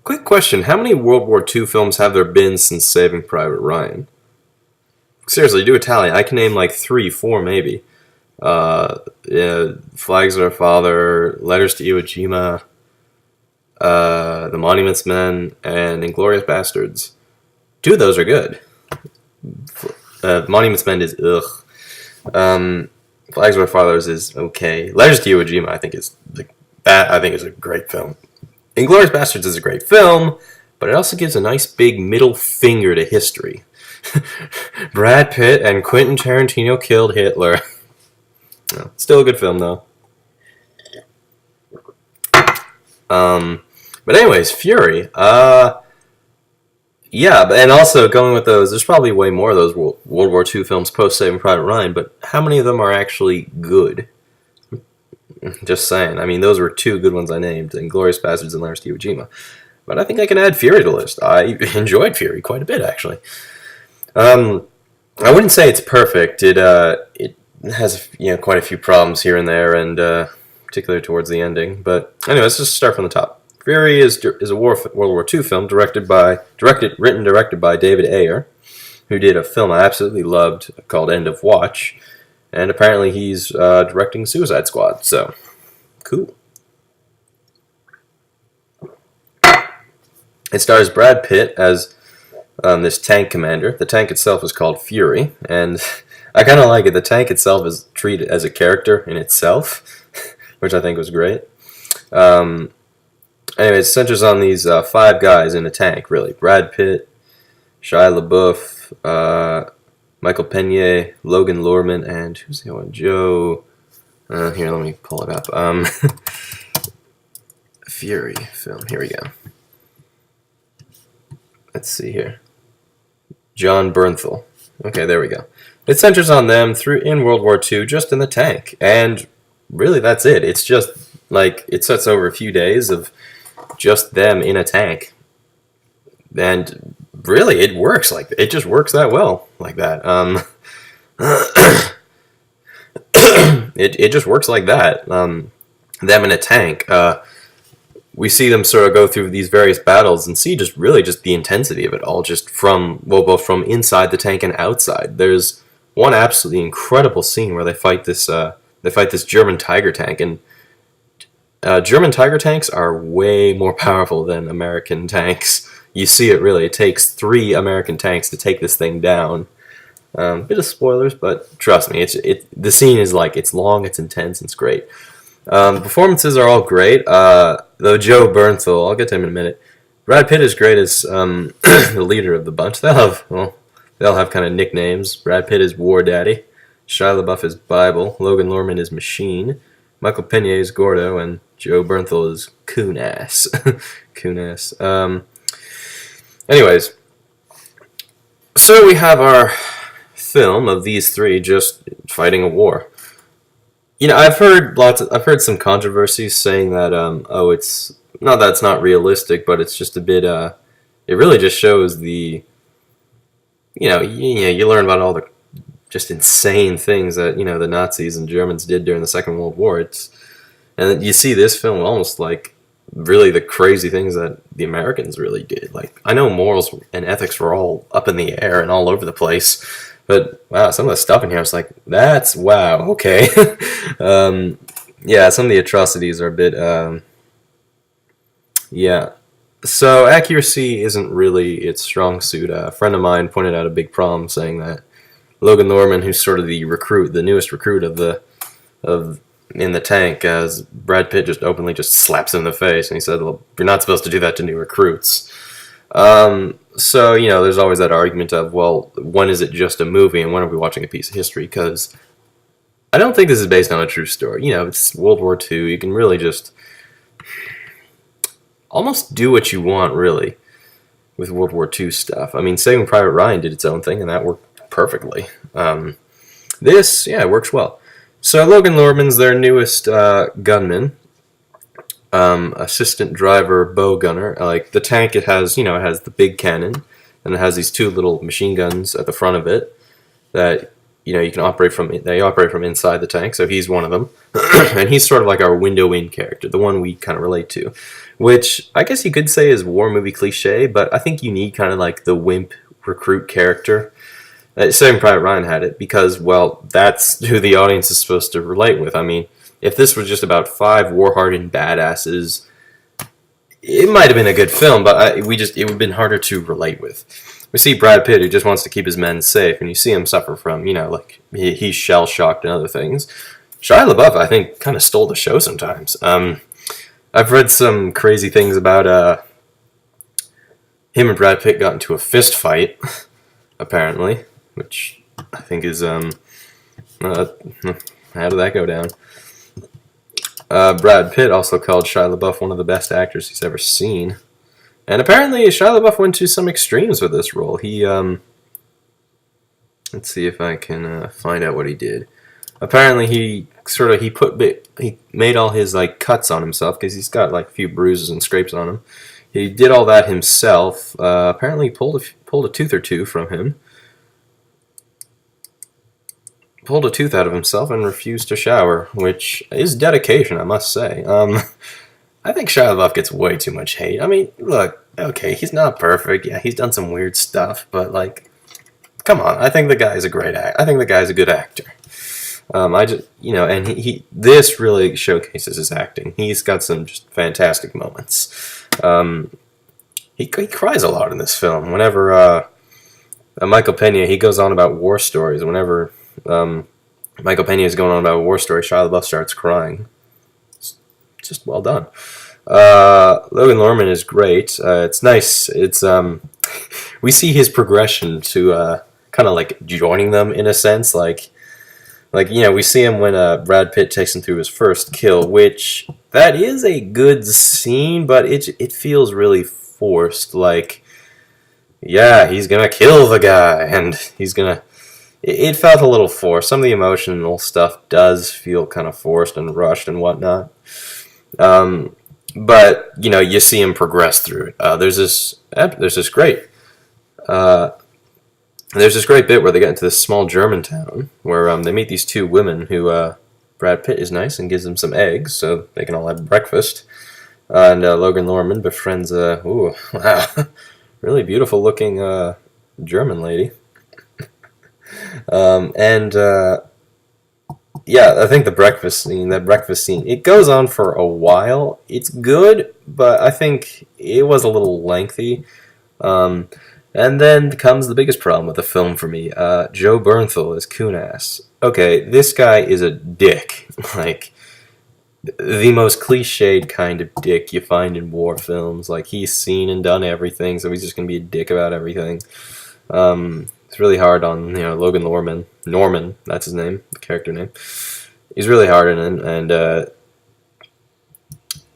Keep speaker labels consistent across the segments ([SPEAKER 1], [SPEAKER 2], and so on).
[SPEAKER 1] Quick question: how many World War II films have there been since Saving Private Ryan? Seriously, do a tally. I can name like three, four, maybe. Yeah, Flags of Our Father, Letters to Iwo Jima, The Monuments Men, and Inglourious Bastards. Two of those are good. Monuments Men is ugh. Flags of Our Fathers is okay. Letters to Iwo Jima, I think is a great film. Inglourious Bastards is a great film, but it also gives a nice big middle finger to history. Brad Pitt and Quentin Tarantino killed Hitler. No, still a good film, though. But anyways, Fury. Yeah, and also going with those, there's probably way more of those World War II films post Saving Private Ryan, but how many of them are actually good? Just saying. I mean, those were two good ones I named, Inglourious Bastards and Letters to Iwo Jima. But I think I can add Fury to the list. I enjoyed Fury quite a bit, actually. I wouldn't say it's perfect. It has quite a few problems here and there, and particularly towards the ending. But anyway, let's just start from the top. Fury is a World War II film written, directed by David Ayer, who did a film I absolutely loved called End of Watch, and apparently he's directing Suicide Squad. So, cool. It stars Brad Pitt as this tank commander. The tank itself is called Fury, and I kind of like it. The tank itself is treated as a character in itself, which I think was great. Anyway, it centers on these five guys in a tank, really. Brad Pitt, Shia LaBeouf, Michael Pena, Logan Lerman, and who's the other one? Joe... here, let me pull it up. Fury film. Here we go. Let's see here. John Bernthal. Okay, there we go. It centers on them in World War II, just in the tank. And really, that's it. It's just, it sets over a few days of just them in a tank. And really, it works. It just works that well, like that. It just works like that. Them in a tank. We see them sort of go through these various battles and see just the intensity of it all, just both from inside the tank and outside. There's one absolutely incredible scene where they fight this German Tiger tank, and German Tiger tanks are way more powerful than American tanks. You see it really. It takes 3 American tanks to take this thing down. Bit of spoilers, but trust me, the scene is it's long, it's intense, it's great. Performances are all great, though Joe Bernthal, I'll get to him in a minute. Brad Pitt is great as the leader of the bunch. They'll have kind of nicknames. Brad Pitt is War Daddy, Shia LaBeouf is Bible, Logan Lerman is Machine, Michael Pena is Gordo, and Joe Bernthal is Coon-ass. Coon-ass. Anyways, so we have our film of these 3 just fighting a war. I've heard some controversies saying that it's not that it's not realistic, but it's just a bit it really just shows the you learn about all the just insane things that the Nazis and Germans did during the Second World War. And you see this film almost really the crazy things that the Americans really did. I know morals and ethics were all up in the air and all over the place. But, wow, some of the stuff in here, it's that's, wow, okay. Yeah, some of the atrocities are a bit, yeah. So, accuracy isn't really its strong suit. A friend of mine pointed out a big problem, saying that Logan Lerman, who's sort of the newest recruit in the tank, as Brad Pitt just openly slaps him in the face, and he said, well, you're not supposed to do that to new recruits. So, there's always that argument of, well, when is it just a movie and when are we watching a piece of history? Because I don't think this is based on a true story. It's World War II. You can really just almost do what you want, really, with World War II stuff. I mean, Saving Private Ryan did its own thing, and that worked perfectly. This, it works well. So Logan Lerman's their newest gunman. Assistant driver bow gunner. The tank, it has the big cannon, and it has these 2 little machine guns at the front of it that you can operate from they operate from inside the tank, so he's one of them, and he's sort of like our window in character, the one we kind of relate to, which I guess you could say is war movie cliche, but I think you need kind of like the wimp recruit character. Saving Private Ryan had it because, well, that's who the audience is supposed to relate with. I mean, if this was just about 5 war-hardened badasses, it might have been a good film, but it would have been harder to relate with. We see Brad Pitt, who just wants to keep his men safe, and you see him suffer from, like, he's shell-shocked and other things. Shia LaBeouf, I think, kind of stole the show sometimes. I've read some crazy things about him and Brad Pitt got into a fist fight, apparently, which I think is, how did that go down? Brad Pitt also called Shia LaBeouf one of the best actors he's ever seen. And apparently Shia LaBeouf went to some extremes with this role. He, let's see if I can find out what he did. Apparently he made all his, like, cuts on himself, because he's got, like, a few bruises and scrapes on him. He did all that himself. Apparently pulled a tooth or two from him. Pulled a tooth out of himself and refused to shower, which is dedication, I must say. I think Shia LaBeouf gets way too much hate. I mean, look, okay, he's not perfect. Yeah, he's done some weird stuff, but, like, come on. I think the guy's a great actor. I think the guy's a good actor. And this really showcases his acting. He's got some just fantastic moments. He cries a lot in this film. Whenever Michael Pena, he goes on about war stories. Whenever Michael Pena is going on about a war story, Shia LaBeouf starts crying. It's just well done. Logan Lerman is great. It's nice. It's we see his progression to kind of like joining them in a sense. Like we see him when Brad Pitt takes him through his first kill, which that is a good scene, but it feels really forced. Like, yeah, he's gonna kill the guy, and he's gonna. It felt a little forced. Some of the emotional stuff does feel kind of forced and rushed and whatnot. But you see him progress through it. There's this great bit where they get into this small German town where they meet these 2 women who Brad Pitt is nice and gives them some eggs so they can all have breakfast. And Logan Lerman befriends really beautiful looking German lady. Yeah, I think that breakfast scene, it goes on for a while. It's good, but I think it was a little lengthy. And then comes the biggest problem with the film for me. Joe Bernthal as Kunas. Okay, this guy is a dick. Like, the most cliched kind of dick you find in war films. Like, he's seen and done everything, so he's just gonna be a dick about everything. It's really hard on, Logan Lerman. Norman, that's his name, the character name. He's really hard on him, and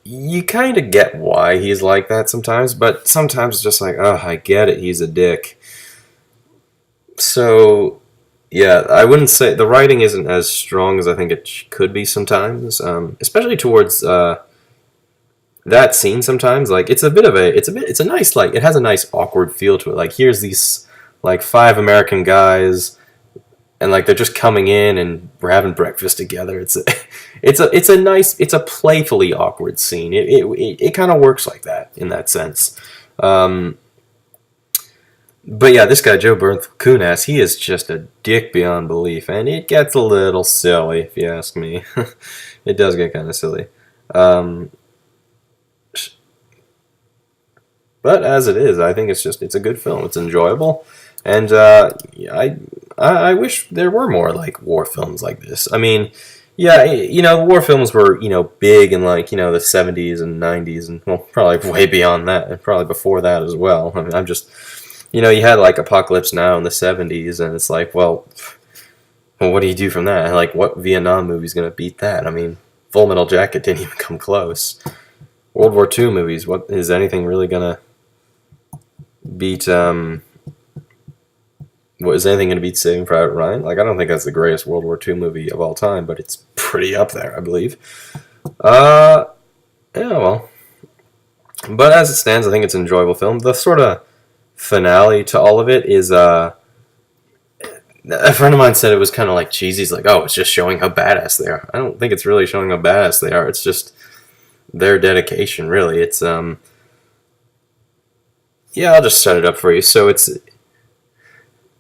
[SPEAKER 1] you kind of get why he's like that sometimes, but sometimes it's just like, oh, I get it, he's a dick. So, yeah, I wouldn't say, the writing isn't as strong as I think it could be sometimes, especially towards that scene sometimes. Like, it's a nice, like, it has a nice awkward feel to it. Like, here's these, like, 5 American guys, and like they're just coming in and we're having breakfast together. It's a playfully awkward scene. It kind of works like that in that sense. But yeah, this guy Joe Kunas, he is just a dick beyond belief, and it gets a little silly if you ask me. It does get kind of silly. But as it is, I think it's a good film. It's enjoyable. And I wish there were more like war films like this. I mean, yeah, war films were big in like the 70s and 90s, and well, probably way beyond that, and probably before that as well. I mean, I'm just you had like Apocalypse Now in the 70s, and it's like, well, what do you do from that? Like, what Vietnam movie's gonna beat that? I mean, Full Metal Jacket didn't even come close. World War II movies, what is anything really gonna beat? What is anything going to beat Saving Private Ryan? Like, I don't think that's the greatest World War II movie of all time, but it's pretty up there, I believe. Yeah, well. But as it stands, I think it's an enjoyable film. The sort of finale to all of it is, A friend of mine said it was kind of like cheesy. He's like, oh, it's just showing how badass they are. I don't think it's really showing how badass they are. It's just their dedication, really. It's yeah, I'll just set it up for you. So it's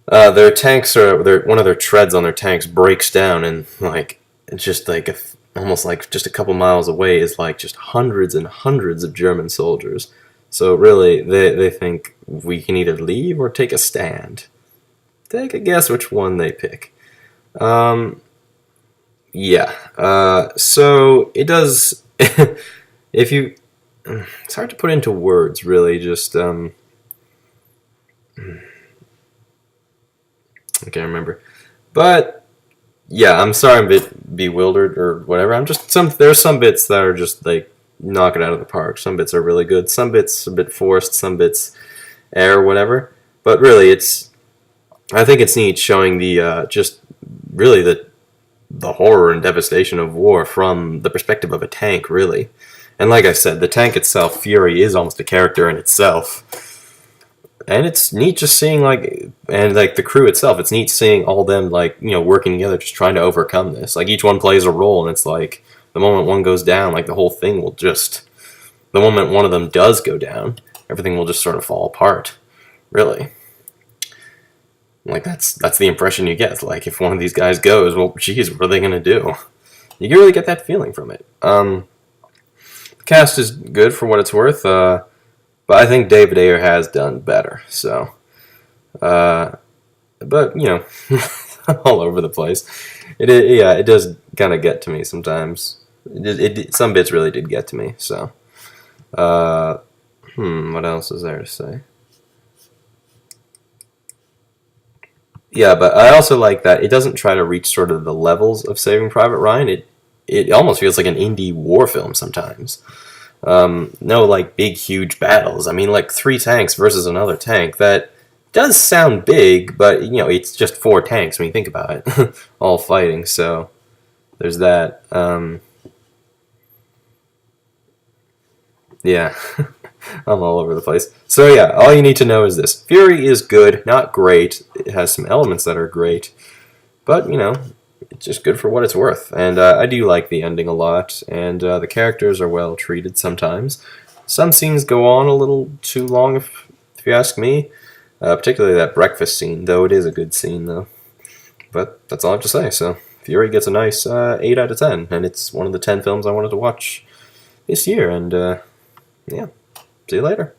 [SPEAKER 1] their tanks are one of their treads on their tanks breaks down, and like it's just like almost like just a couple miles away is like just hundreds and hundreds of German soldiers. So really, they think we can either leave or take a stand. Take a guess which one they pick. Yeah. So it does. If you, it's hard to put into words, really. Just I can't remember. But yeah, I'm sorry I'm a bit bewildered or whatever. I'm just there's some bits that are just like knock it out of the park. Some bits are really good. Some bits a bit forced. Some bits air whatever. But really, I think it's neat showing the just really the horror and devastation of war from the perspective of a tank, really. And like I said, the tank itself, Fury, is almost a character in itself. And it's neat just seeing and the crew itself, it's neat seeing all them working together, just trying to overcome this. Like each one plays a role, and it's like the moment one goes down, like the whole thing will just, the moment one of them does go down, everything will just sort of fall apart, really. Like that's the impression you get. Like if one of these guys goes, well, geez, what are they gonna do? You can really get that feeling from it. The cast is good for what it's worth. But I think David Ayer has done better. So, but all over the place. It does kind of get to me sometimes. Some bits really did get to me. So, what else is there to say? Yeah, but I also like that it doesn't try to reach sort of the levels of Saving Private Ryan. It almost feels like an indie war film sometimes. No, like, big, huge battles. I mean, like, 3 tanks versus another tank. That does sound big, but, it's just 4 tanks when you think about it. All fighting, so there's that. Yeah, I'm all over the place. So, yeah, all you need to know is this. Fury is good, not great. It has some elements that are great, but, it's just good for what it's worth. And I do like the ending a lot, and the characters are well treated sometimes. Some scenes go on a little too long, if you ask me. Particularly that breakfast scene, though it is a good scene, though. But that's all I have to say. So Fury gets a nice 8 out of 10, and it's one of the 10 films I wanted to watch this year. And yeah, see you later.